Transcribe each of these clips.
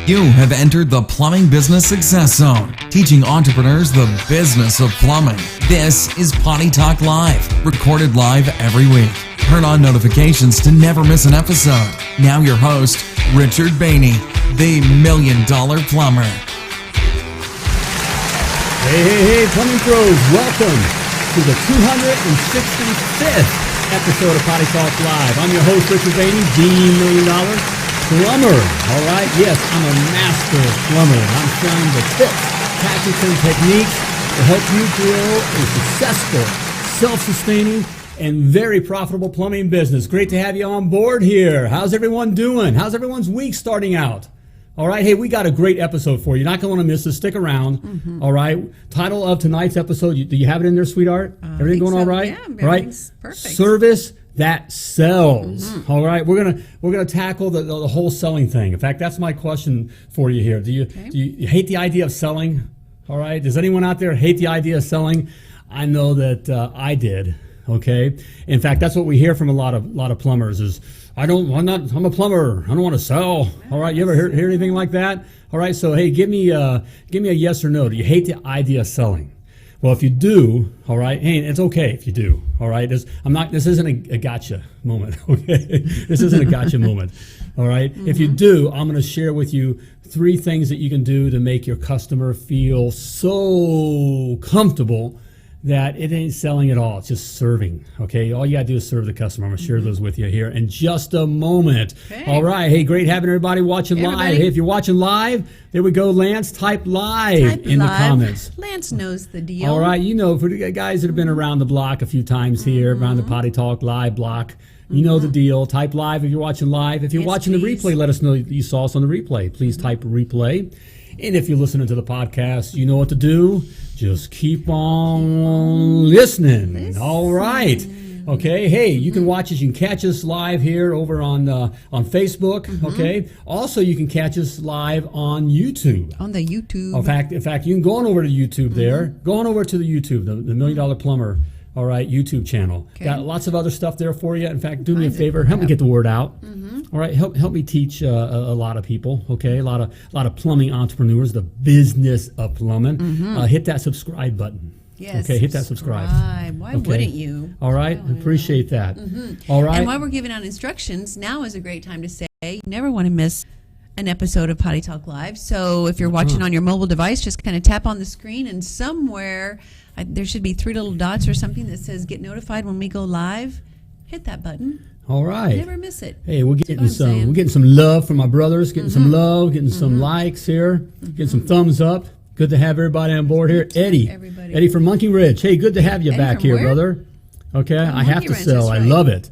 You have entered the Plumbing Business Success Zone, teaching entrepreneurs the business of plumbing. This is Potty Talk Live, recorded live every week. Turn on notifications to never miss an episode. Now your host, Richard Behney, the $1 Million Plumber. Hey, plumbing pros, welcome to the 265th episode of Potty Talk Live. I'm your host, Richard Behney, the $1 Million Plumber. All right, yes, I'm a master plumber. I'm sharing the tips, tactics, and techniques to help you grow a successful, self-sustaining, and very profitable plumbing business. Great to have you on board here. How's everyone doing? How's everyone's week starting out? All right, hey, we got a great episode for you. You're not going to want to miss this. Stick around. All right, title of tonight's episode. Do you have it in there, sweetheart? Everything going all right? Yeah, all right. Perfect. Service that sells. All right, we're gonna tackle the whole selling thing. In fact, that's my question for you here. Do you hate the idea of selling? All right, does anyone out there hate the idea of selling? I know that I did. Okay, in fact, that's what we hear from a lot of plumbers is I'm a plumber. I don't want to sell. All right, you ever hear anything like that? All right, so hey, give me a yes or no. Do you hate the idea of selling? Well, if you do, all right, hey, it's okay if you do, all right? This isn't a gotcha moment, okay? This isn't a gotcha moment, all right? If you do, I'm going to share with you 3 things that you can do to make your customer feel so comfortable that it ain't selling at all. It's just serving, okay? All you got to do is serve the customer. I'm going to share those with you here in just a moment. Okay. All right. Hey, great having everybody watching live. Hey, if you're watching live, there we go, Lance. Type live in the comments. Lance knows the deal. All right. You know, for the guys that have been around the block a few times here, around the Potty Talk Live block, you know the deal. Type live if you're watching live. If you're watching the replay, let us know you saw us on the replay. Please type replay. And if you're listening to the podcast, you know what to do. Just keep on listening. All right. Okay. Hey, you can watch us. You can catch us live here over on Facebook. Okay. Also, you can catch us live on YouTube. On the YouTube. In fact, you can go on over to YouTube there. Go on over to the YouTube, the $1 Million Plumber. All right, YouTube channel. Okay. Got lots of other stuff there for you. In fact, do me a favor, help me get the word out. All right, help me teach a lot of people. Okay, a lot of plumbing entrepreneurs, the business of plumbing. Hit that subscribe button. Yes. Okay, hit that subscribe. Why wouldn't you? All right, appreciate that. All right. And while we're giving out instructions, now is a great time to say you never want to miss an episode of Potty Talk Live. So if you're watching on your mobile device, just kind of tap on the screen and somewhere there should be 3 little dots or something that says get notified when we go live. Hit that button. All right. Never miss it. Hey, we're getting some love from my brothers, getting some love, getting some likes here, getting some thumbs up. Good to have everybody on board here. Eddie from Monkey Ridge. Hey, good to have you back here, brother. Okay, I have to sell. I love it.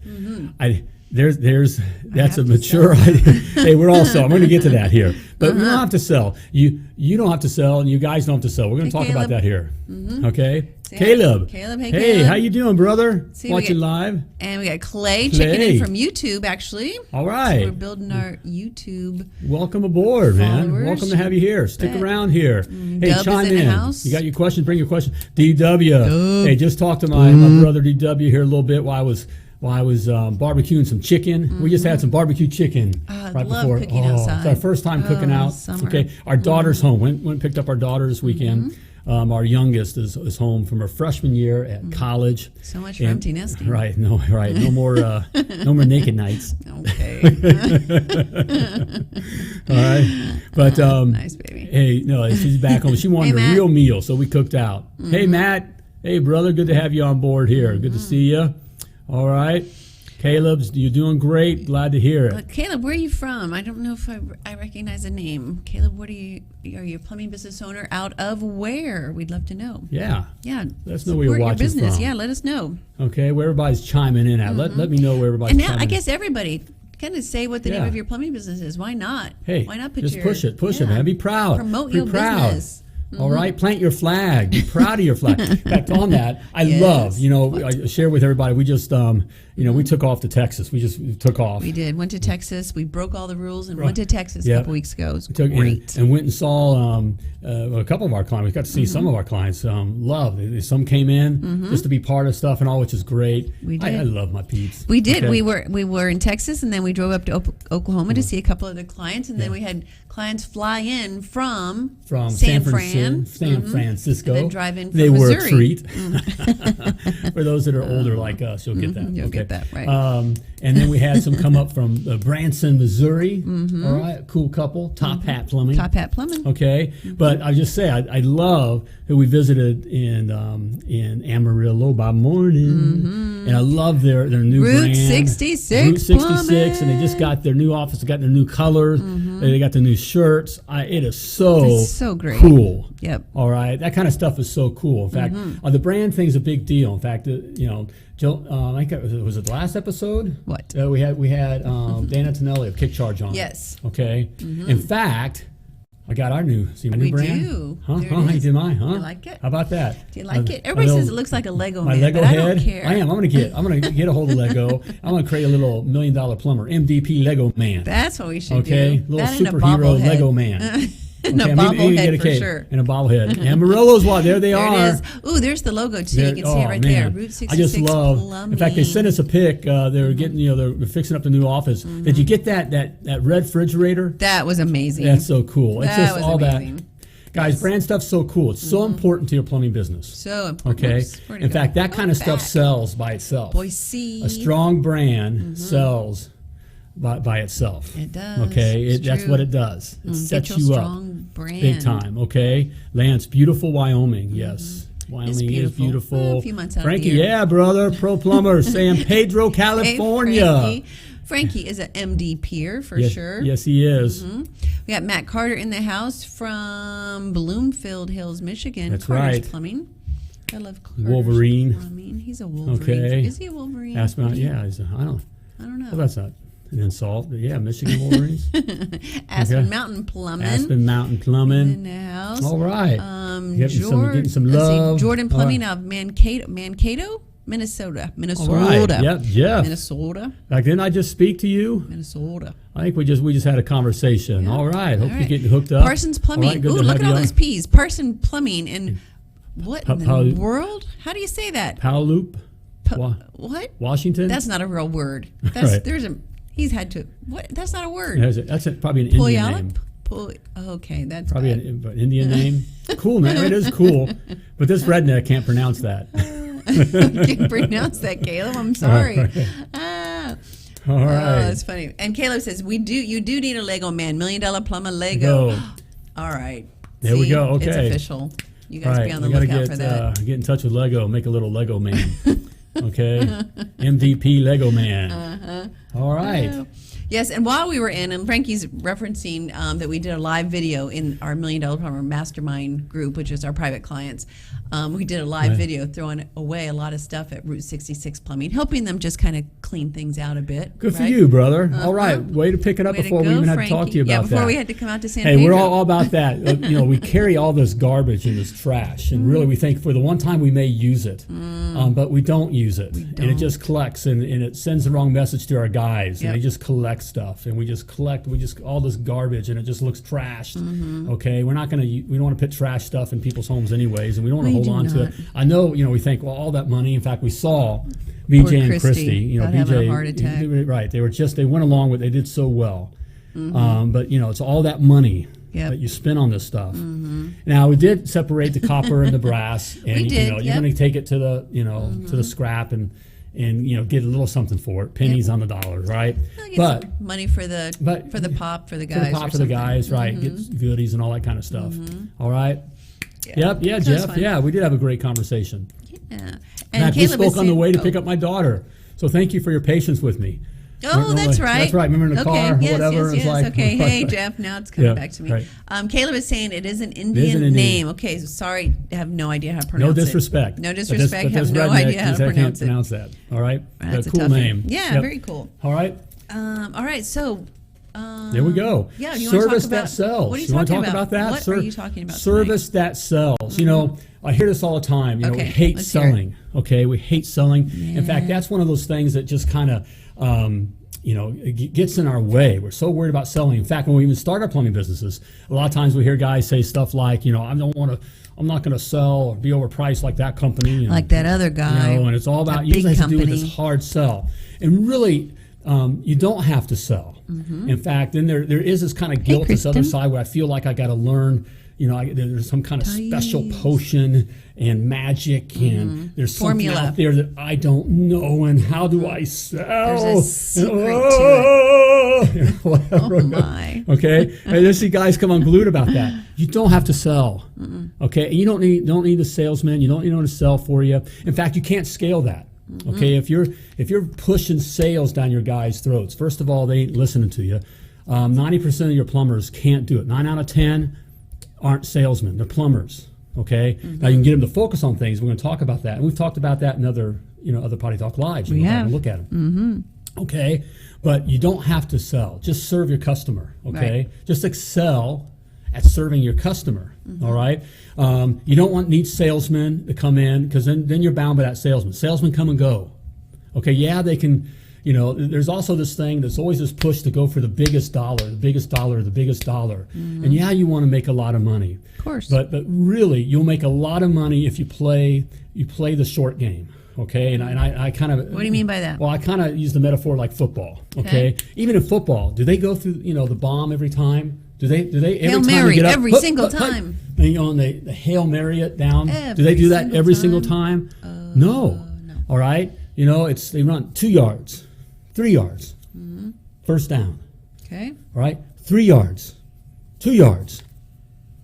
That's a mature idea. Hey, we're all selling. I'm going to get to that here. But we don't have to sell. You don't have to sell, and you guys don't have to sell. We're going to talk about that here. Okay? Caleb. Hey, how you doing, brother? Watching live. And we got Clay checking in from YouTube, actually. All right. So we're building our YouTube. Welcome aboard, man. Welcome to have you here. Stick around here. Hey, chime in. You got your questions? Bring your questions. DW. Hey, just talked to my brother DW here a little bit while I was barbecuing some chicken. We just had some barbecue chicken right before. Cooking outside. It's our first time cooking out. Summer. Okay, our daughter's home. Went and picked up our daughter this weekend. Our youngest is home from her freshman year at college. So much for empty nesting. Right. No more naked nights. Okay. All right. But nice baby. Hey, no, she's back home. She wanted a real meal, so we cooked out. Hey, Matt. Hey, brother. Good to have you on board here. Good to see you. All right. Caleb, you're doing great. Glad to hear it. Caleb, where are you from? I don't know if I recognize the name. Caleb, are you a plumbing business owner out of where? We'd love to know. Yeah. Let us know where you're watching your business. from. Yeah, let us know. Okay, where everybody's chiming in at. Let me know where everybody's chiming in. And now, I guess everybody kind of say what the name of your plumbing business is. Why not? Hey, why not push it, man. Be proud. Promote your business. All right, plant your flag. Be proud of your flag. In fact, on that, I love, I share with everybody, we just, we took off to Texas. We took off. We did. Went to Texas. We broke all the rules and went to Texas a couple weeks ago. It was great. And went and saw a couple of our clients. We got to see some of our clients. Some came in just to be part of stuff and all, which is great. We did. I love my peeps. We did. Okay. We were in Texas, and then we drove up to Oklahoma to see a couple of the clients, and then we had Clients fly in from San Francisco. And then drive in from They Missouri. were a treat. For those that are older like us, you'll get that. You'll get that, right. And then we had some come up from Branson, Missouri. All right, cool couple. Top Hat Plumbing. Top Hat Plumbing. Okay, but I just say I love who we visited in Amarillo by morning, and I love their new Route brand. 66 Route 66, Plumbing. and they just got their new office. They got their new colors. They got the new shirts. It is so great. cool. Yep. All right, that kind of stuff is so cool. In fact, the brand thing's a big deal. In fact, Jill, I think was it the last episode? What? We had Dana Tonelli of Kick Charge on. Yes. Okay. In fact, I got our new my new We brand. do. Huh? There it You is. did mine, huh? You like it? How about that? Do you like it? Everybody says it looks like a Lego my man, Lego but head. I don't care. I am. I'm gonna get a hold of Lego. I'm gonna create a little $1 million plumber MDP Lego man. That's what we should Okay, do. little That and a superhero bobblehead. Lego man. And Okay, a maybe you get bobblehead a for cake sure. and a bobblehead. Amarillo's what? There they There are. it is. Ooh, there's the logo too. You can see it right there. Route 66 I just love. Plumbing. In fact, they sent us a pic. They were getting, they're fixing up the new office. Did you get that red refrigerator? That was amazing. That's so cool. It's That just was all amazing. that. Guys, brand stuff's so cool. It's so important to your plumbing business. So important. Okay. Oops, where'd it In go? fact, that kind of stuff Back. sells by itself. Boise. A strong brand sells by itself. It does. Okay. It's That's true. what it does. It sets Get your you up strong brand. big time. Okay. Lance, beautiful Wyoming. Yes. Wyoming is beautiful. Well, a few months out of the Frankie, year. yeah, brother. Pro Plumber, San Pedro, Hey, California. Frankie is an MD peer for Yes, sure. yes, he is. We got Matt Carter in the house from Bloomfield Hills, Michigan. That's Carter's right. Plumbing. I love Carter's Wolverine. Plumbing. He's a Wolverine. Okay. Is he a Wolverine? Aspen, yeah. I don't know. Well, that's not an insult, but yeah, Michigan Wolverines. Aspen Okay. Mountain Plumbing. Aspen Mountain in Plumbing. the house. All right. Getting some let's see, love. Jordan All Plumbing right. of Mankato, Minnesota. All right. Yep, Jeff. Minnesota. Like, didn't I just speak to you? Minnesota. I think we just had a conversation. Yeah. All right. Hope All you're right. getting hooked up. Parsons Plumbing. All right, good Ooh, to look have at all you those on. P's. Parsons Plumbing in what in the world? How do you say that? Puyallup, What? Washington. That's not a real word. That's Right. there's a he's had to what? That's not a word. That's probably an Indian name. Puyallup. Okay, that's Probably bad. an Indian name. Cool name. It is cool, but this redneck can't pronounce that. Can't pronounce that, Caleb. I'm sorry. Ah. All right. Oh, that's funny. And Caleb says, you do need a Lego man, $1 million plumber Lego. Go. All right. There we See? go. Okay. It's official. You guys Right. be on the We gotta lookout for that. get in touch with Lego. Make a little Lego man. Okay. MVP Lego man. All right. Yes, and while we were in, and Frankie's referencing that we did a live video in our $1 Million Plumber Mastermind group, which is our private clients. We did a live Right. video throwing away a lot of stuff at Route 66 Plumbing, helping them just kind of clean things out a bit. Good for right? you, brother. All right. Way to pick it up Way to before we go, even had to talk to you Frankie. about that. Before we had to come out to San Hey, Pedro. we're all about that. We carry all this garbage and this trash, and really we think for the one time we may use it, but we don't use it, and it just collects, and it sends the wrong message to our guys, Yep. and they just collect stuff, and we just collect all this garbage, and it just looks trashed. Okay, we don't want to put trash stuff in people's homes anyways, and we don't want to We hold do on not. to it. I know, we think, well, all that money. In fact, we saw BJ and Christy, about having a BJ, heart attack. right? They went along with. They did so well, but it's all that money. Yep. That you spend on this stuff. Now we did separate the copper and the brass, and We did, you're yep. going to take it to the to the scrap and get a little something for it, pennies on the dollar, right? I'll get But some money for the pop for the guys. for the pop or for the something. guys, right? Get goodies and all that kind of stuff. All right. Yeah. Yep. Yeah, So it's Jeff. fun. Yeah, we did have a great conversation. Yeah. In And fact, we Caleb is spoke on the saying- way to pick up my daughter. So thank you for your patience with me. Oh, that's right. That's right. Remember in the car or yes, whatever? Yes, It's like- okay. Hey, Jeff. Now it's coming Yeah, back to me. right. Caleb is saying it is an Indian Indian. name. Okay, so sorry, I have no idea how to pronounce No it. disrespect. No But this- disrespect. but Have this no redneck, idea how he to said, I can't pronounce it. pronounce that. All right. That's a a cool toughie. name. Yeah, Yep. very cool. All right. All right, so. There we go. Yeah, you wanna talk Service about- that sells. what are you want to talking talk about? about that? What are you talking about Service that sells. I hear this all the time. We Okay, hate let's hear it. selling. Okay, we hate selling. In fact, that's one of those things that just kind of it gets in our way. We're so worried about selling. In fact, when we even start our plumbing businesses, a lot of times we hear guys say stuff like, I'm not going to sell or be overpriced like that company. Like that other guy. And it's all about that big usually has to do with company. this hard sell. And really, you don't have to sell. In fact, then there is this kind of guilt, this other side where I feel like I got to learn. There's some kind of special potion and magic, and there's something out there that I don't know. And how do I sell? There's a secret to it. Whatever. Oh my. Okay, and I see guys come unglued about that. You don't have to sell. Okay, and you don't need a salesman. You don't need anyone to sell for you. In fact, you can't scale that. Okay, if you're pushing sales down your guys' throats, first of all, they ain't listening to you. 90% of your plumbers can't do it. 9 out of 10 aren't salesmen; they're plumbers. Okay, now you can get them to focus on things. We're going to talk about that, and we've talked about that in other Potty Talk lives. You can have a look at them. Okay, but you don't have to sell. Just serve your customer. Okay, just excel at serving your customer. All right, you don't need salesmen to come in, because then you're bound by that salesman. Salesmen come and go. Okay, yeah, they can. There's also this thing that's always this push to go for the biggest dollar, the biggest dollar, the biggest dollar. And yeah, you want to make a lot of money. Of course. But really, you'll make a lot of money if you play the short game. Okay, and I kind of. What do you mean by that? Well, I kind of use the metaphor like football. Okay, even in football, do they go through the bomb every time? Do they every Hail time Mary they get up, every single time? And they Hail Mary it down. Do they do that every single time? No. All right. They run 2 yards, 3 yards, first down. Okay. All right, 3 yards, 2 yards,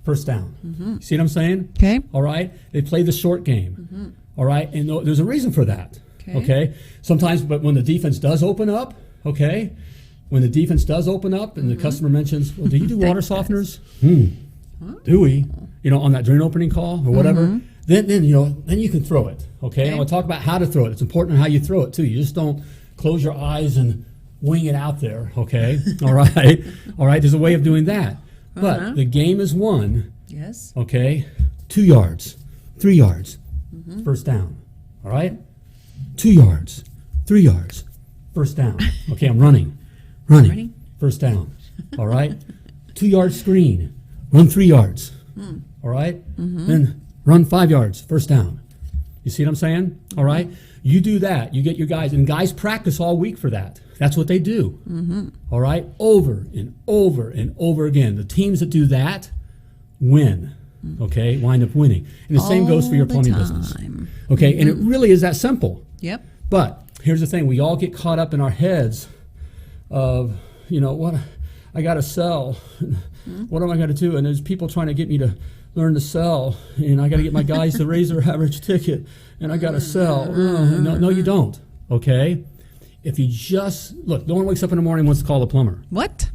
first down. See what I'm saying? Okay. All right, they play the short game. All right, and there's a reason for that. Okay. Sometimes, but when the defense does open up, when the defense does open up and the customer mentions, well, do you do water softeners? Do we? On that drain opening call or whatever. Then you can throw it. Okay. And we'll talk about how to throw it. It's important how you throw it too. You just don't close your eyes and wing it out there. Okay. All right. All right. There's a way of doing that. But the game is won. Yes. Okay. 2 yards, 3 yards, first down. All right. 2 yards, 3 yards, first down. Okay. I'm running. First down. All right. 2 yard screen. Run 3 yards. All right. Then run 5 yards. First down. You see what I'm saying? All right. You do that. You get your guys, and guys practice all week for that. That's what they do. All right. Over and over and over again. The teams that do that win. Okay. Wind up winning. And the same goes for your plumbing business. Okay. And it really is that simple. Yep. But here's the thing. We all get caught up in our heads of, what I got to sell. What am I going to do? And there's people trying to get me to learn to sell, and I got to get my guys to raise their average ticket, and I got to sell. No, you don't. Okay? If you just look, no one wakes up in the morning and wants to call a plumber. What?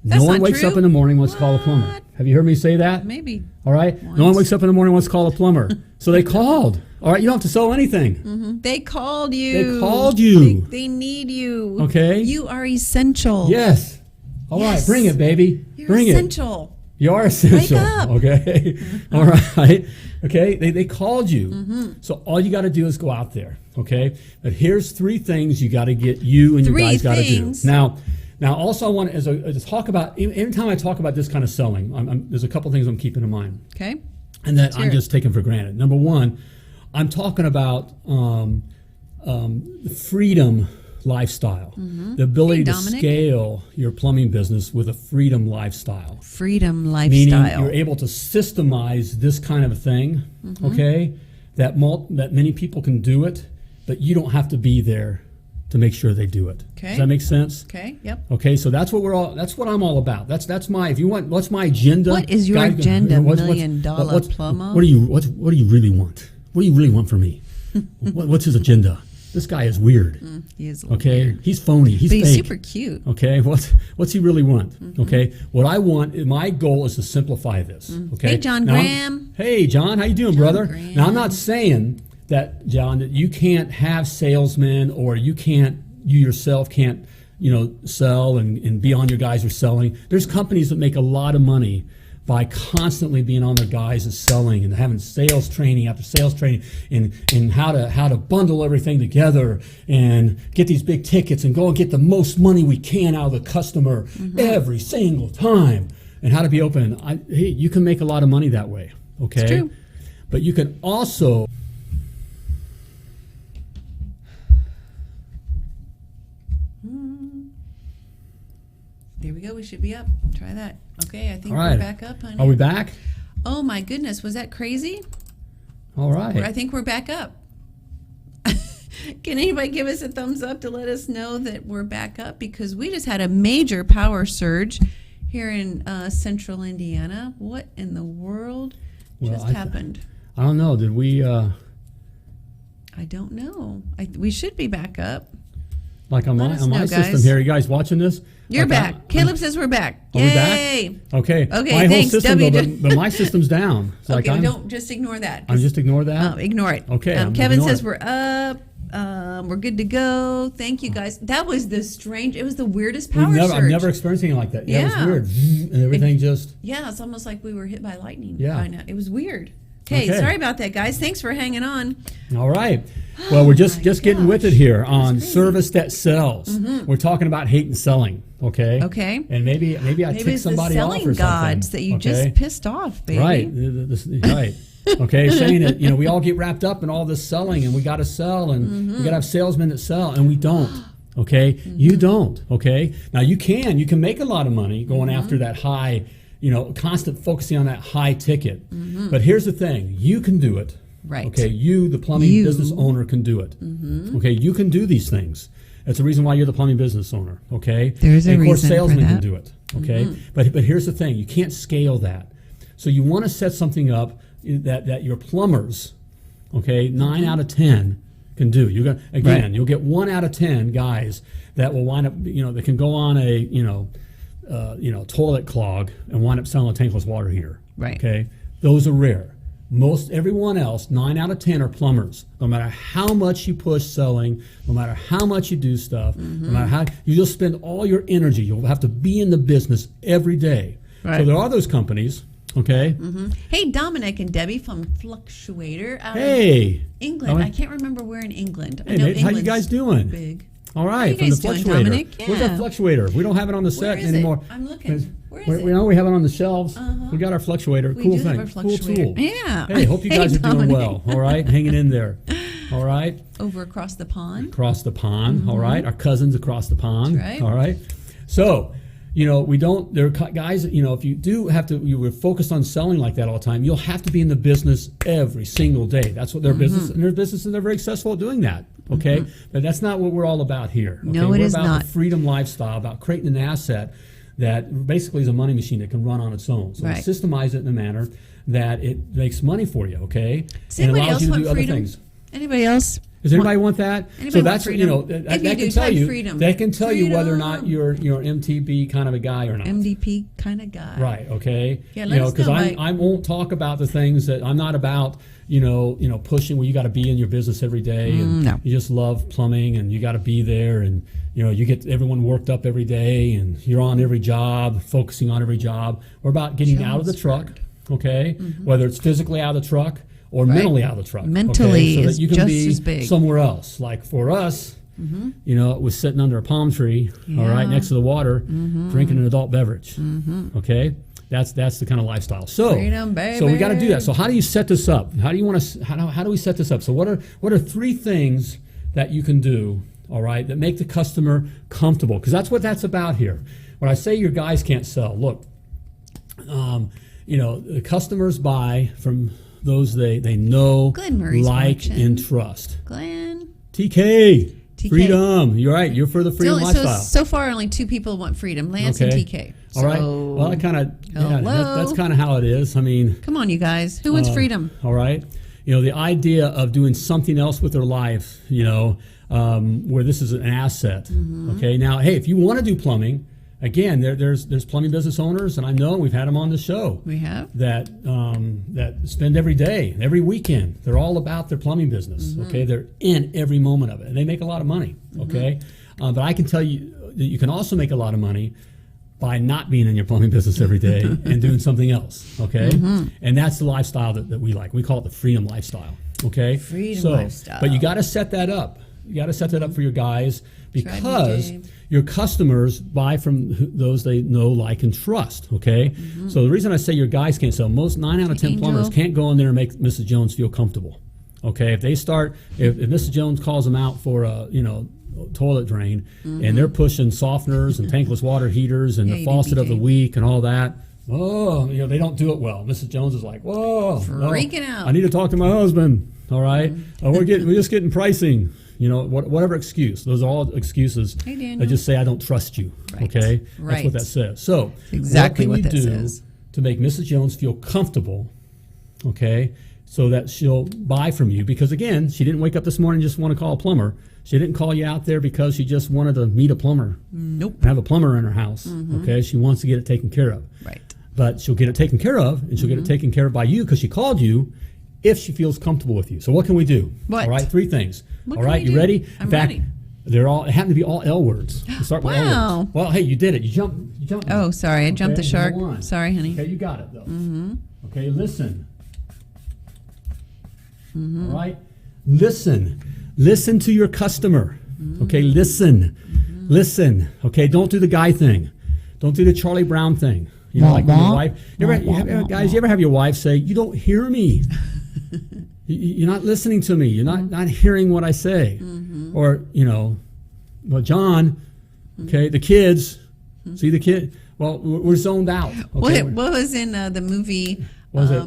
No one wakes up in the morning and wants to call a plumber. Have you heard me say that? Maybe. All right? Once. No one wakes up in the morning and wants to call a plumber. So they called. All right? You don't have to sell anything. They called you. They called you. They need you. Okay? You are essential. Yes. All right. Bring it, baby. You're Bring essential. You are essential. Wake up. Okay. All right. Okay. They called you. So all you got to do is go out there. Okay. But here's 3 things you got to get you and your guys got to do. Now, also I want to talk about, every time I talk about this kind of selling, there's a couple things I'm keeping in mind. Okay. And that I'm just taking for granted. Number one, I'm talking about the freedom lifestyle, the ability to scale your plumbing business with a freedom lifestyle. Freedom lifestyle. Meaning you're able to systemize this kind of a thing, okay, that many people can do it, but you don't have to be there to make sure they do it. Okay. Does that make sense? Okay. Yep. Okay, so that's what I'm all about. That's my, if you want, what's my agenda? What is your agenda, $1 million plumber? What do you really want? What do you really want from me? What's his agenda? This guy is weird. He is a little okay, weird. He's phony. He's but he's fake. super cute. Okay, what's he really want? Okay, what I want, my goal is to simplify this. Okay, Hey, John Graham. Hey, John, how you doing, brother? Graham. Now, I'm not saying that, John, that you can't have salesmen or you yourself can't, sell and be on your guys who are selling. There's companies that make a lot of money by constantly being on their guys and selling and having sales training after sales training and how to bundle everything together and get these big tickets and go and get the most money we can out of the customer every single time, and how to be open. Hey, you can make a lot of money that way, okay? It's true. But you can also go. We should be up. Try that. Okay, I think All right. we're back up, honey. Are we back? Oh my goodness, was that crazy? All right. I think we're back up. Can anybody give us a thumbs up to let us know that we're back up? Because we just had a major power surge here in central Indiana. What in the world just happened? I don't know. Did we... I don't know. We should be back up. Like on my system guys. here. You guys watching this? You're like back. Caleb says we're back. Are Yay! we back? Okay. Okay, My thanks, whole system, W. but my system's down. It's like Okay, don't just ignore that. I'm just ignore that? Ignore it. Okay, I'm Kevin ignoring says we're up. We're good to go. Thank you, guys. That was it was the weirdest power surge. I've never experienced anything like that. Yeah, Yeah. it was weird. And everything just... Yeah, it's almost like we were hit by lightning. Yeah. Kinda. It was weird. Okay, sorry about that, guys. Thanks for hanging on. All right. Well, we're just getting with it here on crazy. service that sells. We're talking about hate and selling, okay? Okay. And maybe I ticked it's the somebody off selling or gods something. that you just pissed off, baby. Right. Right. Okay, saying that, we all get wrapped up in all this selling and we got to sell and we got to have salesmen that sell and we don't. Okay? You don't, okay? Now you can make a lot of money going after that high, constant focusing on that high ticket. But here's the thing, you can do it. Right. Okay, you, the plumbing business owner, can do it. Okay, you can do these things. That's the reason why you're the plumbing business owner. Okay, There's a and of course, reason for salesmen can that. do it. Okay, but here's the thing: you can't scale that. So you want to set something up that your plumbers, okay, 9 out of 10 can do. You're gonna you'll get 1 out of 10 guys that will wind up, that can go on a toilet clog and wind up selling a tankless water heater. Right. Okay, those are rare. Everyone else, 9 out of 10 are plumbers. No matter how much you push selling, no matter how much you do stuff, no matter how you just spend all your energy, you'll have to be in the business every day. Right. So there are those companies, okay? Hey, Dominic and Debbie from Fluctuator out of England. How I can't remember where in England. I Hey, know mate, how you England's guys doing? big. All right, How you from the guys doing, Fluctuator. Dominic? Where's our Yeah. Fluctuator? We don't have it on the set Where is anymore. it? I'm looking. Where is We it? know we have it on the shelves. We got our Fluctuator. We Cool do thing. have our Cool Fluctuator. tool. Yeah. Hey, hope you guys are doing Dominic. well. All right, hanging in there. All right. Over across the pond. Across the pond, all right? Our cousins across the pond, That's right. all right? So, we don't, there are guys, if you do have to, you were focused on selling like that all the time, you'll have to be in the business every single day. That's what their business, and their businesses are very successful at doing that, okay? But that's not what we're all about here. Okay? No, it is We're about not. the freedom lifestyle, about creating an asset that basically is a money machine that can run on its own. So we Right. systemize it in a manner that it makes money for you, okay? Does anybody else want other freedom? things. Anybody else? Does anybody want that? Anybody So want that's freedom? that, If you that do, can tell type you freedom. that can tell you whether or not Freedom. you're MTB kind of a guy or not. MDP kind of guy. Right. Okay. Yeah, let us because know, Mike. I won't talk about the things that I'm not about. Pushing where you got to be in your business every day, and no. you just love plumbing, and you got to be there, and you get everyone worked up every day, and you're on every job, focusing on every job. We're about getting out of the truck, okay? Whether it's physically out of the truck or mentally out of the truck. Mentally okay? So is that you can just be as big. somewhere else. Like for us, it was sitting under a palm tree, all right, next to the water, drinking an adult beverage. Okay, that's the kind of lifestyle. So, Freedom, baby. so we got to do that. So how do you set this up? How do you want to? How do we set this up? So what are 3 things that you can do? All right, that make the customer comfortable, because that's what that's about here. When I say your guys can't sell, look, the customers buy from those they know, Glenn Murray's like, watching. and trust. Glenn. TK. TK. Freedom. You're right. You're for the freedom lifestyle. So far, only 2 people want freedom: Lance and TK. All right. So, Well, I kind of hello. that's kind of how it is. I mean, come on, you guys. Who wants freedom? all right. The idea of doing something else with their life, where this is an asset. Okay. Now, hey, if you want to do plumbing, again, there's plumbing business owners, and I know we've had them on the show. We have. That spend every day, every weekend. They're all about their plumbing business. Okay, they're in every moment of it, and they make a lot of money. Okay, but I can tell you that you can also make a lot of money by not being in your plumbing business every day and doing something else. Okay, and that's the lifestyle that we like. We call it the freedom lifestyle. Okay, Freedom lifestyle. But you got to set that up. You got to set that up for your guys, because Dave. your customers buy from those they know, like, and trust. Okay, so the reason I say your guys can't sell, most 9 out of 10 plumbers can't go in there and make Mrs. Jones feel comfortable. Okay, if they start, if Mrs. Jones calls them out for toilet drain, and they're pushing softeners and tankless water heaters and the faucet of the week and all that. Oh, they don't do it well. Mrs. Jones is like, whoa, freaking out. I need to talk to my husband. All right, we're just getting pricing. Whatever excuse. Those are all excuses. Hey, Daniel. That just say I don't trust you. Right. Okay, Right. That's what that says. So exactly what that can you do says. to make Mrs. Jones feel comfortable? Okay, so that she'll buy from you, because again, she didn't wake up this morning and just want to call a plumber. She didn't call you out there because she just wanted to meet a plumber. Nope. Have a plumber in her house. Okay, she wants to get it taken care of. Right. But she'll get it taken care of, and she'll get it taken care of by you because she called you if she feels comfortable with you. So what can we do? What? All right, 3 things. What all can right, we you do? ready? I'm In fact, ready. it happen to be all L words. We start with L Wow. words. Well, hey, you did it. You jumped. Oh, sorry. I jumped the shark. number 1. Sorry, honey. Okay, you got it though. Okay, listen. All right, listen. Listen to your customer. Okay, listen. Listen. Okay, don't do the guy thing. Don't do the Charlie Brown thing. Like when your wife. Guys, you ever have your wife say, "You don't hear me. You're not listening to me. You're not hearing what I say." Or well, John. Okay, the kids. See the kid. Well, we're zoned out. Okay? What was in the movie? Was it?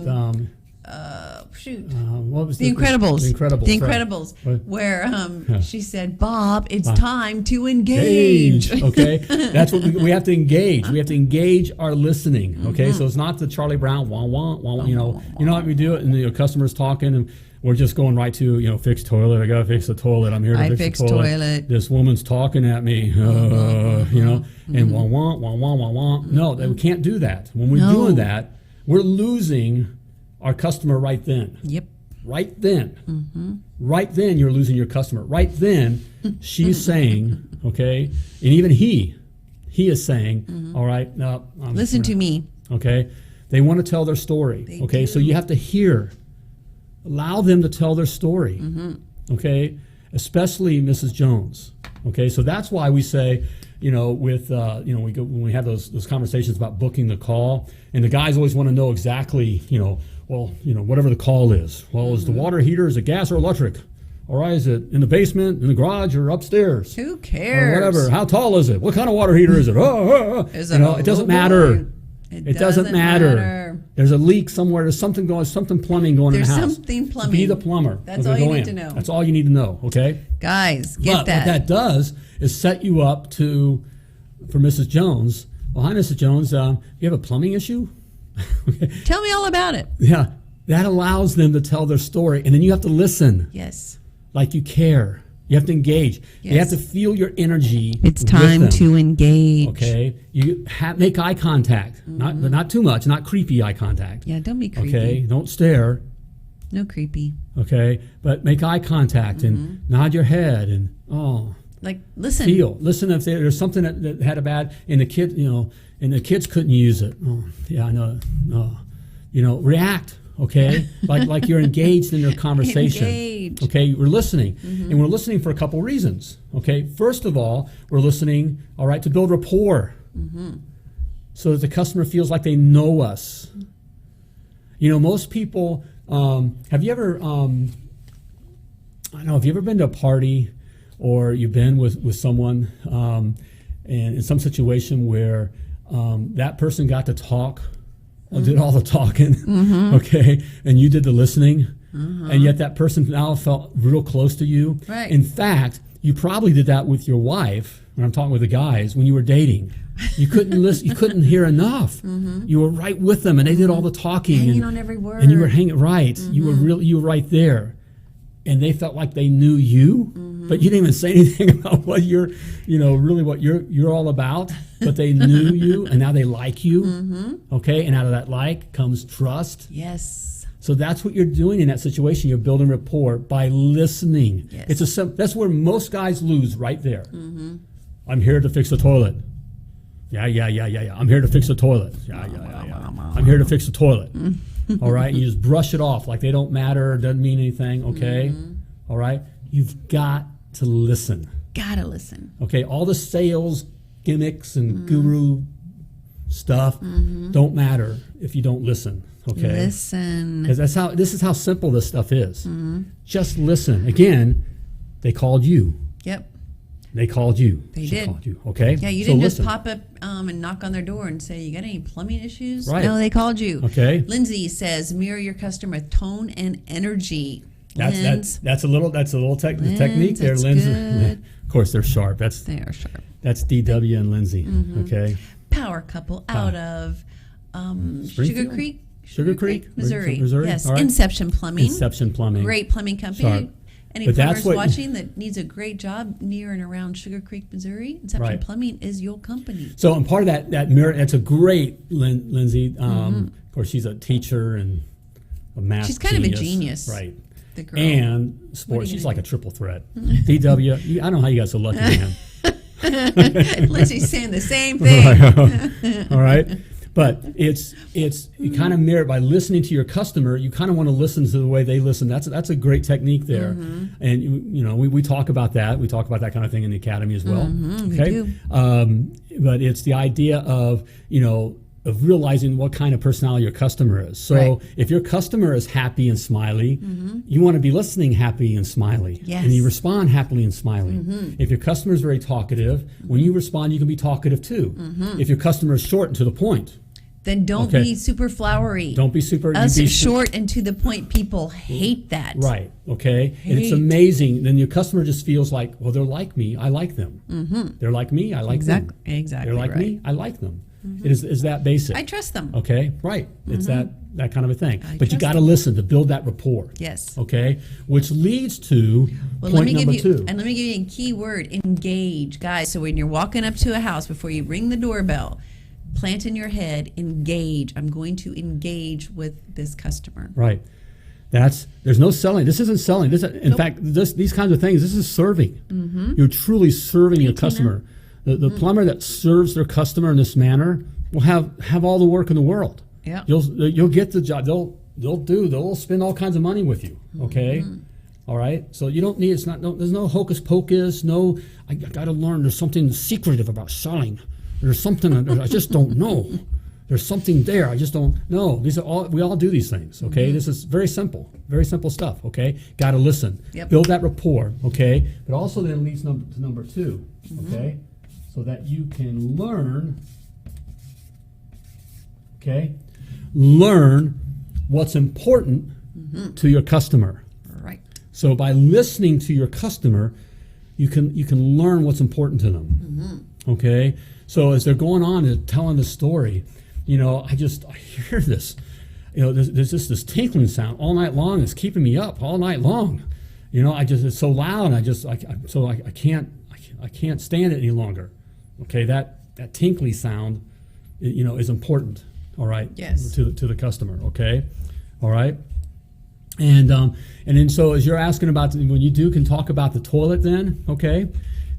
What was The Incredibles. The Incredibles. The right. Incredibles, where she said, "Bob, it's time to engage." Okay, that's what we have to engage. We have to engage our listening. Okay, so it's not the Charlie Brown wah wah wah. You know what we do it, and the customer's talking, and we're just going right to fix toilet. I gotta fix the toilet. I'm here to fix the toilet. This woman's talking at me. And wah wah wah wah wah wah. No, we can't do that. When we're doing that, we're losing our customer right then. Yep. Right then. Right then you're losing your customer. Right then she's saying, okay, and even he is saying, all right, now Listen to me. Okay. They want to tell their story. Okay. So you have to allow them to tell their story. Okay. Especially Mrs. Jones. Okay. So that's why we say, when we have those conversations about booking the call, and the guys always want to know exactly, whatever the call is. Well, is the water heater, is it gas or electric? Or is it in the basement, in the garage, or upstairs? Who cares? Or whatever. How tall is it? What kind of water heater is it? Is it it doesn't matter. It doesn't matter. matter. There's a leak somewhere. There's something plumbing going in the house. There's something plumbing. Be the plumber. That's all you need to know. That's all you need to know. Okay. Guys, But get what that. that does is set you up for Mrs. Jones. Well, hi, Mrs. Jones. You have a plumbing issue? Tell me all about it. Yeah. That allows them to tell their story. And then you have to listen Yes. like you care. You have to engage. Yes. You have to feel your energy. It's with time them. to engage. Okay. You make eye contact. But not too much. Not creepy eye contact. Yeah, don't be creepy. Okay. Don't stare. No creepy. Okay. But make eye contact and nod your head and Like, listen. feel. Listen if there's something that had a bad, and the kid, and the kids couldn't use it. Oh, yeah, I know. React. Okay, like you're engaged in their conversation. Engage. Okay, we're listening, and we're listening for a couple reasons. Okay, first of all, we're listening. All right, to build rapport, so that the customer feels like they know us. Most people. Have you ever? I don't know. Have you ever been to a party? Or you've been with someone and in some situation where that person got to talk, did all the talking, okay, and you did the listening, and yet that person now felt real close to you. Right. In fact, you probably did that with your wife, when I'm talking with the guys, when you were dating. You couldn't listen. You couldn't hear enough. You were right with them, and they did all the talking. Hanging on every word. And you were hanging right. You were right there. And they felt like they knew you, but you didn't even say anything about what you're, really what you're all about. But they knew you, and now they like you. Okay, and out of that like comes trust. Yes. So that's what you're doing in that situation. You're building rapport by listening. Yes. That's where most guys lose right there. I'm here to fix the toilet. Yeah. I'm here to fix the toilet. Yeah. I'm here to fix the toilet. All right, you just brush it off like they don't matter, doesn't mean anything, okay? All right, you've got to listen. Gotta listen. Okay, all the sales gimmicks and guru stuff don't matter if you don't listen, okay? Listen. 'Cause this is how simple this stuff is. Just listen. Again, they called you. Yep. They called you. They she did. Called you. Okay. Yeah, you So didn't listen. just pop up and knock on their door and say, "You got any plumbing issues?" Right. No, they called you. Okay. Lindsay says, "Mirror your customer tone and energy." That's a little technique there, that's Lindsay. good. Of course, they're sharp. They are sharp. That's DW and Lindsay. Okay. Power couple out of Sugar Creek. Sugar Creek, Missouri. Yes. All right. Inception Plumbing. Inception Plumbing. Great plumbing company. Sharp. Any But that's plumbers what- watching that needs a great job near and around Sugar Creek, Missouri? Inception Right. Plumbing is your company. So, and part of that mirror, that's a great Lindsay. Of course, she's a teacher and a math. She's kind of a genius. genius. Right? The girl. And What do sports. you She's think? like a triple threat. DW. I don't know how you got so lucky, man. Lindsay's saying the same thing. All right. But it's you kind of mirror by listening to your customer. You kind of want to listen to the way they listen. That's a great technique there, and we talk about that. We talk about that kind of thing in the academy as well. We Okay, do. But it's the idea of of realizing what kind of personality your customer is. So Right. if your customer is happy and smiley, you want to be listening happy and smiley, Yes. and you respond happily and smiley. If your customer is very talkative, when you respond, you can be talkative too. If your customer is short and to the point. Then don't Okay. be super flowery. Don't be super. Us you be short and to the point people hate that. Right. Okay. And it's Hate. amazing. Then your customer just feels like, well, they're like me. I like them. They're like me. I like them. Exactly. They're like right. me. I like them. It is that basic. I trust them. Okay. Right. It's that kind of a thing. I But you trust got to listen to build that rapport. Yes. Okay. Which leads to Well, let point me number give you two. and let me give you a key word: engage, guys. So when you're walking up to a house, before you ring the doorbell, plant in your head, engage. I'm going to engage with this customer. Right. There's no selling. This isn't selling. In fact, these kinds of things. This is serving. You're truly serving your customer. The plumber that serves their customer in this manner will have all the work in the world. Yeah. You'll get the job. They'll spend all kinds of money with you. Okay. All right. So you don't need. There's no hocus pocus. No. I got to learn. There's something secretive about selling. There's something I just don't know. There's something there. I just don't know. We all do these things. Okay. This is very simple stuff. Okay. Got to listen. Yep. Build that rapport. Okay. But also then leads to number two. Okay. So that you can learn. Okay. Learn what's important to your customer. Right. So by listening to your customer, you can learn what's important to them. Okay. So as they're going on and telling the story, I hear this. There's just this tinkling sound all night long. It's keeping me up all night long. It's so loud. I can't stand it any longer. Okay. That tinkly sound, is important. All right. Yes. To the customer. Okay. All right. And then so as you're asking about when you can talk about the toilet then, okay,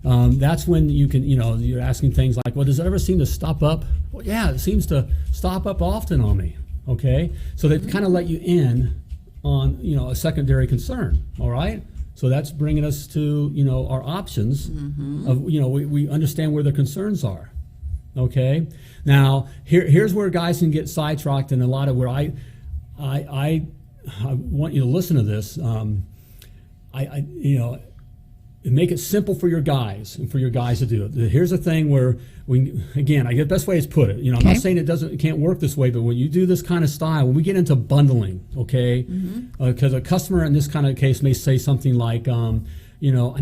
that's when you can, you're asking things like, well, does it ever seem to stop up? Well, yeah, it seems to stop up often on me, okay? So they kind of let you in on, a secondary concern, all right? So that's bringing us to, our options of, we understand where their concerns are, okay? Now, here's where guys can get sidetracked and a lot of where I want you to listen to this. Make it simple for your guys and for your guys to do it. Here's a thing where I guess the best way is put it. I'm not saying it can't work this way, but when you do this kind of style, when we get into bundling, okay, because a customer in this kind of case may say something like, and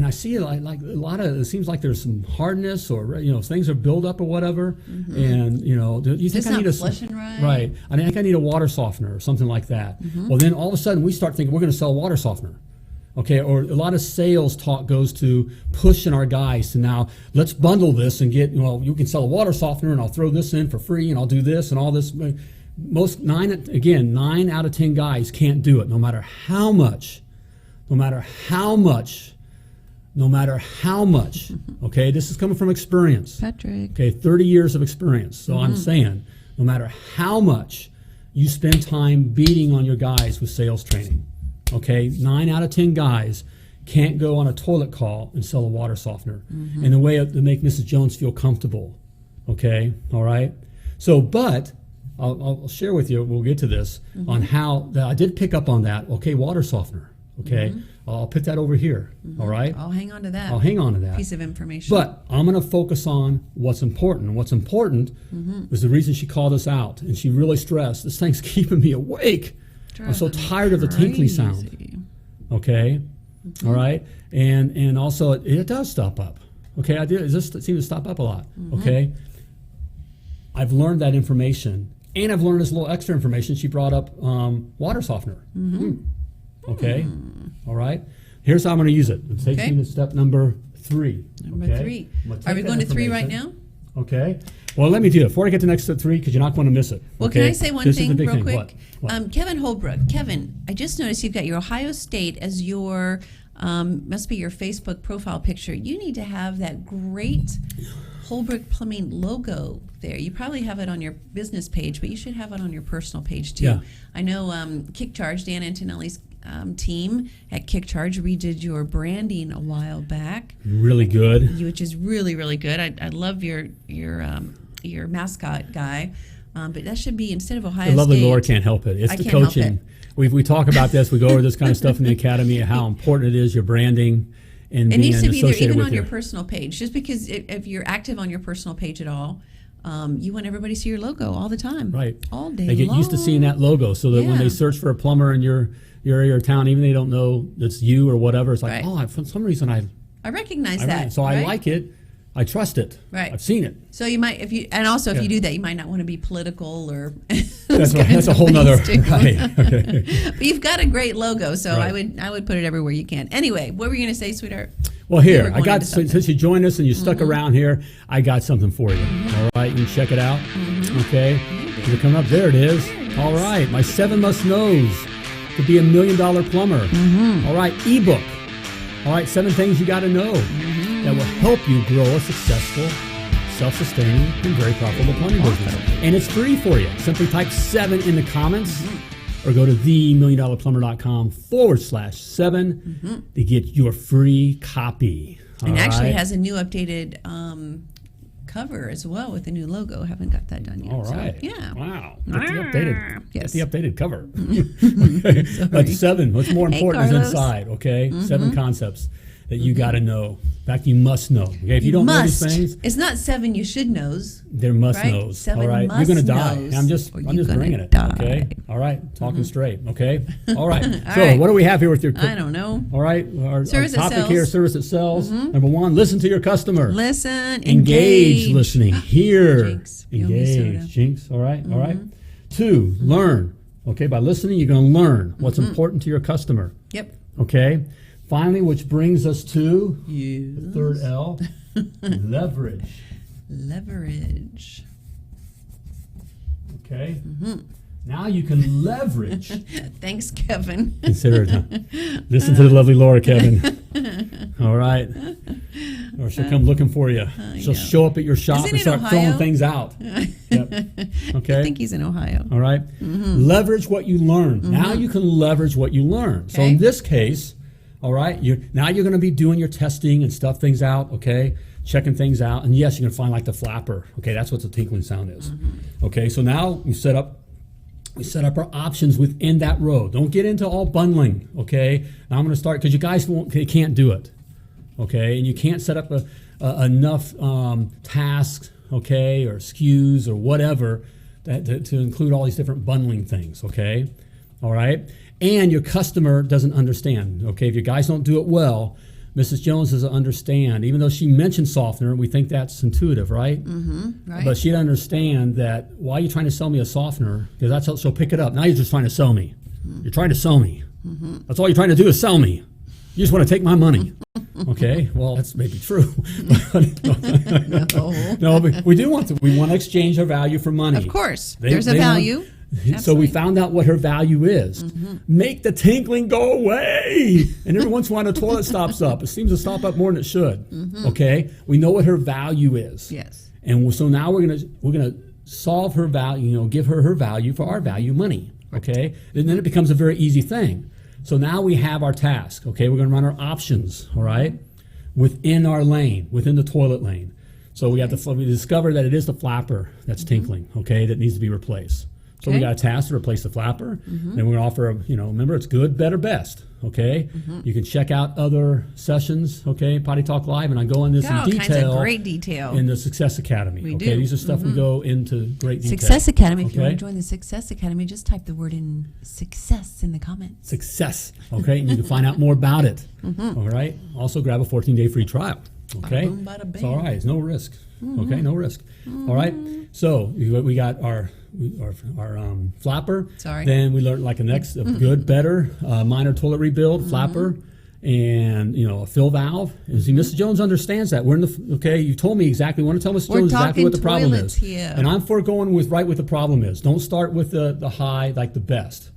I see it like a lot of. It seems like there's some hardness or things are built up or whatever, and do you think It's I not need flushing right. Right. I think I need a water softener or something like that. Well, then all of a sudden we start thinking we're going to sell a water softener. Okay, or a lot of sales talk goes to pushing our guys to now let's bundle this and get, you can sell a water softener and I'll throw this in for free and I'll do this and all this. Nine out of 10 guys can't do it, no matter how much. Okay, this is coming from experience. Patrick. Okay, 30 years of experience. So I'm saying, no matter how much you spend time beating on your guys with sales training, okay, 9 out of 10 guys can't go on a toilet call and sell a water softener in a way to make Mrs. Jones feel comfortable. Okay, all right. So, but I'll share with you. We'll get to this on how that I did pick up on that. Okay, water softener. Okay, I'll put that over here. All right, I'll hang on to that. I'll hang on to that piece of information. But I'm going to focus on what's important. What's important was the reason she called us out, and she really stressed this thing's keeping me awake. I'm so tired of the tinkly sound. Okay, all right, and also it does stop up. Okay, it just seems to stop up a lot. Okay, I've learned that information, and I've learned this little extra information. She brought up water softener. Okay, all right. Here's how I'm going to use it. It takes me to step number 3. Number 3. Are we going to 3 right now? Okay. Well, let me do it before I get to next step 3 because you're not going to miss it. Well, okay? Can I say one thing real quick? What? Kevin Holbrook. Kevin, I just noticed you've got your Ohio State as your, must be your Facebook profile picture. You need to have that great Holbrook Plumbing logo there. You probably have it on your business page, but you should have it on your personal page too. Yeah. I know Kick Charge, Dan Antonelli's team at Kick Charge redid your branding a while back. Really good. Which is really, really good. I love your mascot guy. But that should be, instead of Ohio State. The lovely Laura can't help it. It's the coaching. We talk about this. We go over this kind of stuff in the academy, how important it is, your branding, and it needs to be there even on your your personal page. Just because if you're active on your personal page at all, you want everybody to see your logo all the time. Right. All day They get used to seeing that logo so that when they search for a plumber in your area or town, even they don't know it's you or whatever, it's like, for some reason I recognize that. So I like it. I trust it. Right. I've seen it. So you might, if you do that, you might not want to be political or. That's a whole nother. Right. Okay. But you've got a great logo, so I would put it everywhere you can. Anyway, what were you going to say, sweetheart? Well, here I got since you joined us and you stuck around here, I got something for you. All right, you can check it out. Okay, is it coming up? There it is. All right, my 7 must knows to be $1 million plumber. All right, ebook. All right, 7 things you got to know that will help you grow a successful, self-sustaining, and very profitable plumbing business. And it's free for you. Simply type 7 in the comments or go to themilliondollarplumber.com/7 to get your free copy. And actually has a new updated cover as well with the new logo. Haven't got that done yet. All right. So, yeah. Wow. Get the updated cover. Okay. But 7. What's more important is Carlos. Inside. Okay. 7 concepts that you got to know. In fact, you must know. Okay. If you don't know these things, it's not 7 you should knows. They're must right? knows. 7 all right. must You're going to die. knows, I'm just bringing it. Die. Okay. All right. Talking straight. Okay. All right. All So right. what do we have here with your? I don't know. All right. Our Service that topic sells. here: service that sells. Number 1, listen to your customer. Listen. Engage listening. Hear. Jinx. You owe me soda. Engage. Jinx. All right. All right. 2, learn. Okay. By listening, you're going to learn what's important to your customer. Yep. Okay. Finally, which brings us to Yes. the 3rd L, leverage. Leverage. Okay. Now you can leverage. Thanks, Kevin. Consider it. Listen to the lovely Laura, Kevin. All right. Or she'll come looking for you. She'll show up at your shop Isn't and it start Ohio? throwing things out. Yep. Okay. I think he's in Ohio. All right. Leverage what you learn. Now you can leverage what you learn. So Okay. in this case, all right, you're going to be doing your testing and stuff things out, okay, checking things out. And yes, you're going to find like the flapper. Okay, that's what the tinkling sound is. Okay, so now we set up our options within that row. Don't get into all bundling, okay? Now I'm going to start, because you guys can't do it, okay? And you can't set up enough tasks, okay, or SKUs or whatever to include all these different bundling things, okay? All right? And your customer doesn't understand, okay? If you guys don't do it well, Mrs. Jones doesn't understand. Even though she mentioned softener, we think that's intuitive, right? Right. But she'd understand that, why are you trying to sell me a softener? Because that's how she'll pick it up. Now you're just trying to sell me. You're trying to sell me. That's all you're trying to do is sell me. You just want to take my money. Okay, well, that's maybe true. No, but we want to exchange our value for money. Of course. There's a value. So we found out what her value is. Make the tinkling go away. And every once in a while the toilet stops up. It seems to stop up more than it should. Okay? We know what her value is. Yes. And so now we're gonna solve her value, give her value for our value, money. Okay? And then it becomes a very easy thing. So now we have our task. Okay? We're gonna run our options, all right? Within our lane, within the toilet lane. So we discover that it is the flapper that's tinkling, okay, that needs to be replaced. So we got a task to replace the flapper. Then we're going to offer, remember, it's good, better, best. Okay, you can check out other sessions. Okay, Potty Talk Live, and I go in this in all kinds of detail. great detail In the Success Academy. We okay, do. these are stuff we go into great detail. Success Academy. If you Okay? want to join the Success Academy, just type the word in success in the comments. Success. Okay, and you can find out more about it. All right. Also, grab a 14-day free trial. Okay, Bada boom, bada bing. it's all right. It's no risk. Okay, no risk. All right. So we got our flapper. Sorry. Then we learned like a next good, better, minor toilet rebuild, flapper, and a fill valve. And see, Mrs. Jones understands that. We're in the okay. You told me exactly. Want to tell Mrs. We're Jones exactly what the talking problem toilets is. here. And I'm for going with right what the problem is. Don't start with the high like the best,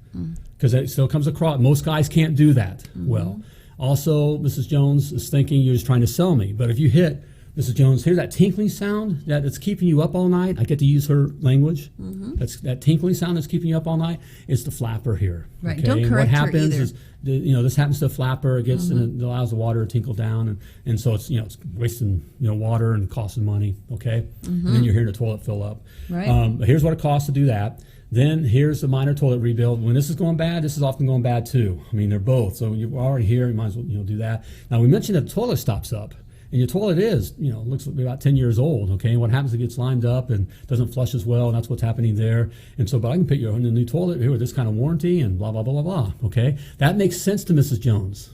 because it still comes across. Most guys can't do that well. Also, Mrs. Jones is thinking you're just trying to sell me. But if you hit Mrs. Jones, hear that tinkling sound that's keeping you up all night? I get to use her language. That's that tinkling sound that's keeping you up all night. It's the flapper here. Right. Okay? Don't And correct what her happens either. is, this happens to the flapper. It gets and it allows the water to tinkle down, and so it's it's wasting water and costing money. Okay, and then you're hearing the toilet fill up. Right. Here's what it costs to do that. Then here's the minor toilet rebuild. When this is going bad, this is often going bad too. I mean, they're both. So you're already here. You might as well do that. Now we mentioned that the toilet stops up, and your toilet is looks like about 10 years old. Okay, and what happens? It gets lined up and doesn't flush as well, and that's what's happening there. And so, but I can put you in a new toilet here with this kind of warranty and blah blah blah blah blah. Okay, that makes sense to Mrs. Jones.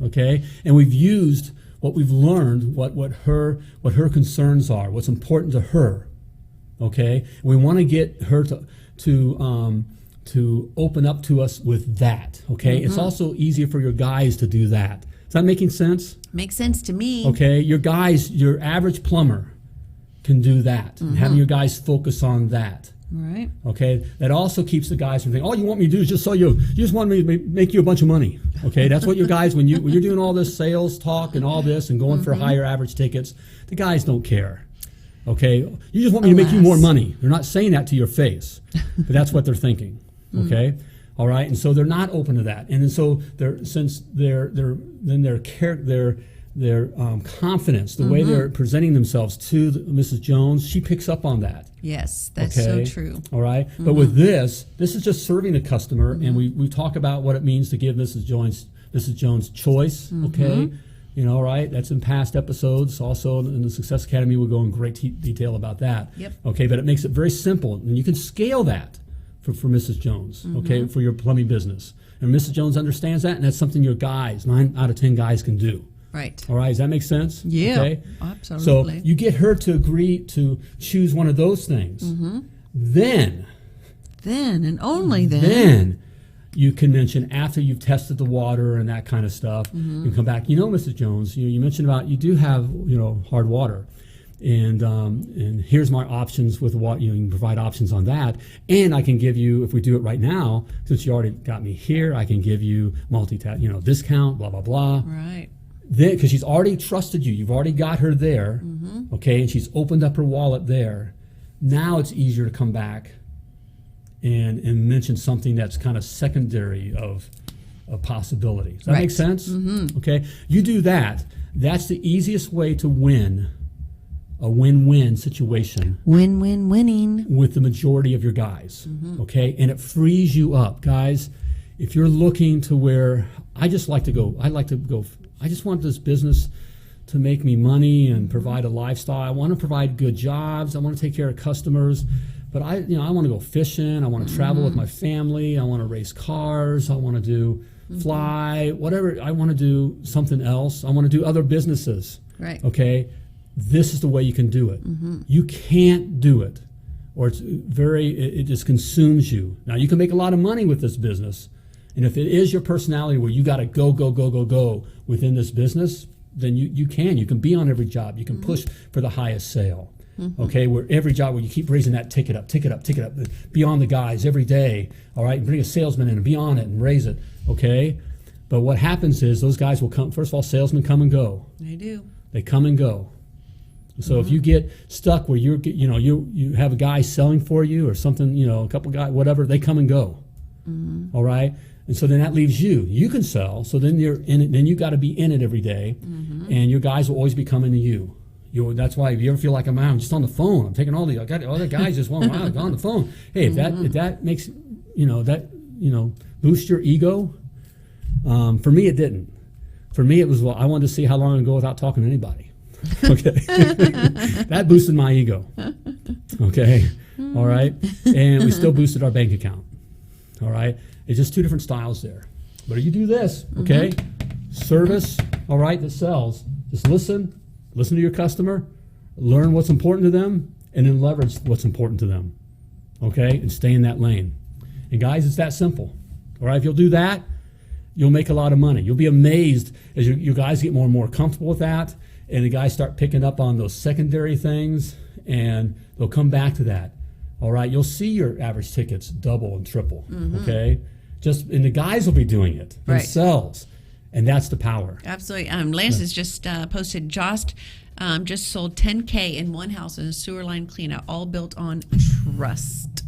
Okay, and we've used what we've learned, what her concerns are, what's important to her. Okay, and we want to get her to open up to us with that. Okay, it's also easier for your guys to do that. Is that making sense? Makes sense to me. Okay, your average plumber can do that. And having your guys focus on that. Right. Okay, that also keeps the guys from thinking, all you want me to do is just sell you. You just want me to make you a bunch of money. Okay, that's what your guys when you're doing all this sales talk and all this and going for higher average tickets, the guys don't care. Okay, you just want me to make you more money. They're not saying that to your face, but that's what they're thinking. Okay, all right, and so they're not open to that, and so their confidence, the way they're presenting themselves to Mrs. Jones, she picks up on that. Yes, that's so true. All right, but with this is just serving the customer, and we talk about what it means to give Mrs. Jones choice. Okay. All right, that's in past episodes. Also in the Success Academy, we'll go in great detail about that. Yep. Okay, but it makes it very simple, and you can scale that for Mrs. Jones, okay, for your plumbing business. And Mrs. Jones understands that, and that's something your guys, 9 out of 10 guys, can do. Right. All right, does that make sense? Yeah, okay? absolutely. So you get her to agree to choose one of those things. Then and only then. You can mention after you've tested the water and that kind of stuff, you can come back. Mrs. Jones, you mentioned about you do have hard water, and here's my options with water. You can provide options on that, and I can give you, if we do it right now, since you already got me here, I can give you discount, blah blah blah. Right. Then, because she's already trusted you, you've already got her there, okay, and she's opened up her wallet there. Now it's easier to come back and mention something that's kind of secondary of possibility. Does that make sense? Okay, you do that. That's the easiest way to win a win-win situation. Winning. With the majority of your guys. Okay, and it frees you up, guys. If you're looking to where I just want this business to make me money and provide a lifestyle. I want to provide good jobs. I want to take care of customers. But I want to go fishing. I want to travel with my family. I want to race cars. I want to do fly, whatever. I want to do something else. I want to do other businesses. Right. Okay. This is the way you can do it. You can't do it, or it just consumes you. Now you can make a lot of money with this business, and if it is your personality where you got to go within this business, then you can be on every job. You can push for the highest sale. Okay, where every job where you keep raising that ticket up, be on the guys every day, all right, and bring a salesman in and be on it and raise it, okay? But what happens is those guys will come, first of all, salesmen come and go. They do. They come and go. So if you get stuck where you have a guy selling for you or something, a couple guys, whatever, they come and go, all right? And so then that leaves you. You can sell, so then you're in it, then you got to be in it every day, and your guys will always be coming to you. That's why if you ever feel like I'm just on the phone, I'm taking I got all the guys just want on the phone. Hey, if that makes boost your ego, for me it didn't. For me it was, I wanted to see how long I can go without talking to anybody. Okay, that boosted my ego. Okay, all right, and we still boosted our bank account. All right, it's just two different styles there. But if you do this, okay, service, all right, that sells. Just listen to your customer, learn what's important to them, and then leverage what's important to them. Okay, and stay in that lane. And guys, it's that simple. All right, if you'll do that, you'll make a lot of money. You'll be amazed as you guys get more and more comfortable with that, and the guys start picking up on those secondary things, and they'll come back to that. All right, you'll see your average tickets double and triple. Okay, and the guys will be doing it themselves, and that's the power. Absolutely. Lance has just posted just sold $10K in one house and a sewer line cleanout, all built on trust.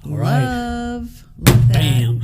All right. Love that. Bam.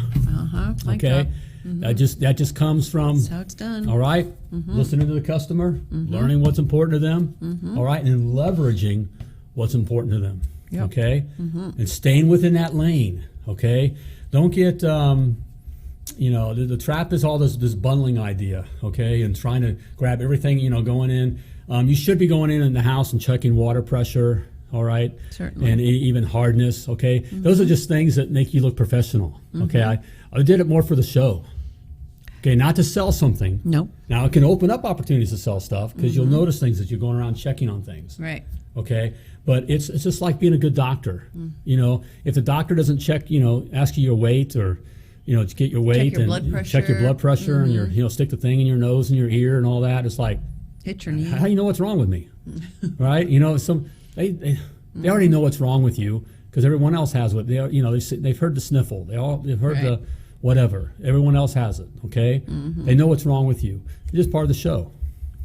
Like okay. That just comes from. That's how it's done. All right. Listening to the customer, learning what's important to them. All right, and then leveraging what's important to them. Yep. Okay, and staying within that lane. Okay, don't get the trap is all this bundling idea. Okay, and trying to grab everything. Going in. You should be going in the house and checking water pressure. All right, certainly, and even hardness. Okay, those are just things that make you look professional. Okay, I did it more for the show. Okay, not to sell something. Nope. Now it can open up opportunities to sell stuff because you'll notice things as you're going around checking on things. Right. Okay, but it's just like being a good doctor. If the doctor doesn't check, ask you your weight or, to get your weight check your blood pressure and your stick the thing in your nose and your ear and all that. It's like, hit your knee. How do you know what's wrong with me? Right? They already know what's wrong with you because everyone else has what they've heard the sniffle. They've heard the whatever. Everyone else has it. Okay, they know what's wrong with you. It's just part of the show.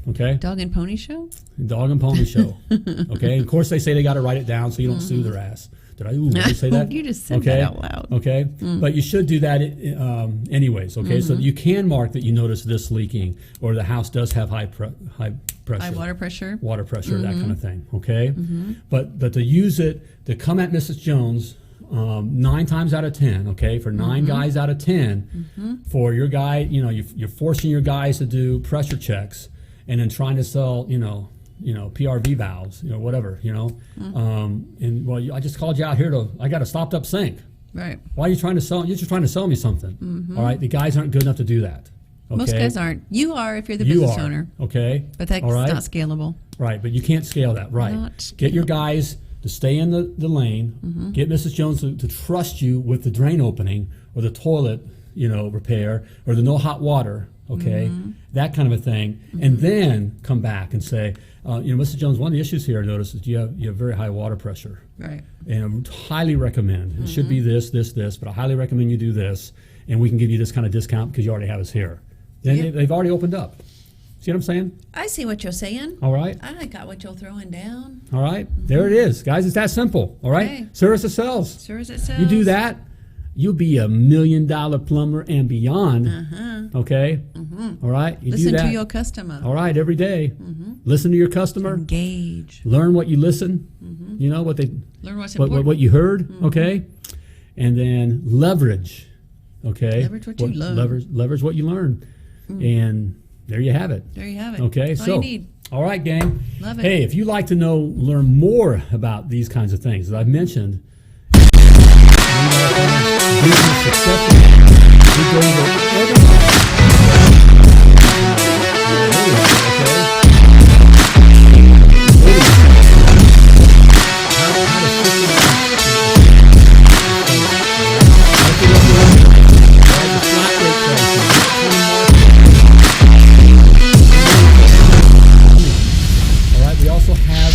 Okay. Dog and pony show. Dog and pony show. Okay. Of course, they say they got to write it down so you don't sue their ass. Did I say that? You just said that out loud. Okay. But you should do that anyways. Okay. So you can mark that you notice this leaking or the house does have high pressure. High water pressure. Water pressure, that kind of thing. Okay. But to use it to come at Mrs. Jones 9 times out of 10. Okay. For 9 guys out of 10, for your guy, you're forcing your guys to do pressure checks. And then trying to sell, PRV valves, whatever, I just called you out here I got a stopped up sink. Right. Why are you trying to sell? You're just trying to sell me something. All right. The guys aren't good enough to do that. Okay? Most guys aren't. You are if you're the business owner. Okay. But that's not scalable. Right. But you can't scale that. Right. Get your guys to stay in the lane. Get Mrs. Jones to trust you with the drain opening or the toilet, repair or the no hot water. Okay, that kind of a thing, and then come back and say, Mrs. Jones, one of the issues here I noticed is you have very high water pressure. Right. And I would highly recommend, it should be this, but I highly recommend you do this, and we can give you this kind of discount because you already have us here. Then they've already opened up. See what I'm saying? I see what you're saying. All right. I got what you're throwing down. All right. There it is. Guys, it's that simple. All right. Okay. Service that sells. Service that sells. You do that, you'll be $1 million plumber and beyond. Okay? All right? You listen do that. to your customer. All right, every day. Listen to your customer. Engage. Learn what you listen. What they learn what's important. What you heard, okay? And then leverage. Okay? Leverage what you learn. Leverage what you learn. And there you have it. There you have it. Okay? All you need. All right, gang. Love it. Hey, if you'd like to learn more about these kinds of things that I've mentioned, business success. We go over everything. All right, we also have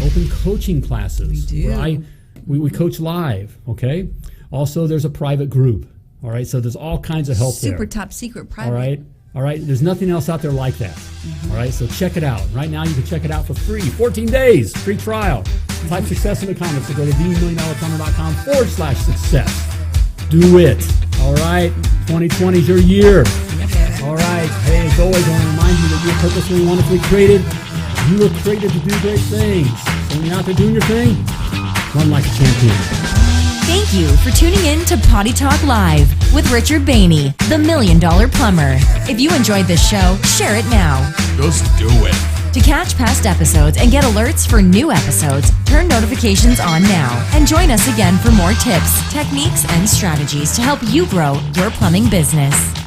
open coaching classes. We do. Right? We coach live, okay? Also, there's a private group, all right? So there's all kinds of help there. Super top secret private. All right? There's nothing else out there like that, all right? So check it out. Right now, you can check it out for free. 14 days, free trial. Type success in the comments to go to themilliondollarplumber.com/success. Do it, all right? 2020 is your year. All right. Hey, as always, I want to remind you that you're purposely and wonderfully created. You were created to do great things. So when you're out there doing your thing, run like a champion. Thank you for tuning in to Potty Talk Live with Richard Behney, the $1 Million Plumber. If you enjoyed this show, share it now. Just do it. To catch past episodes and get alerts for new episodes, turn notifications on now and join us again for more tips, techniques, and strategies to help you grow your plumbing business.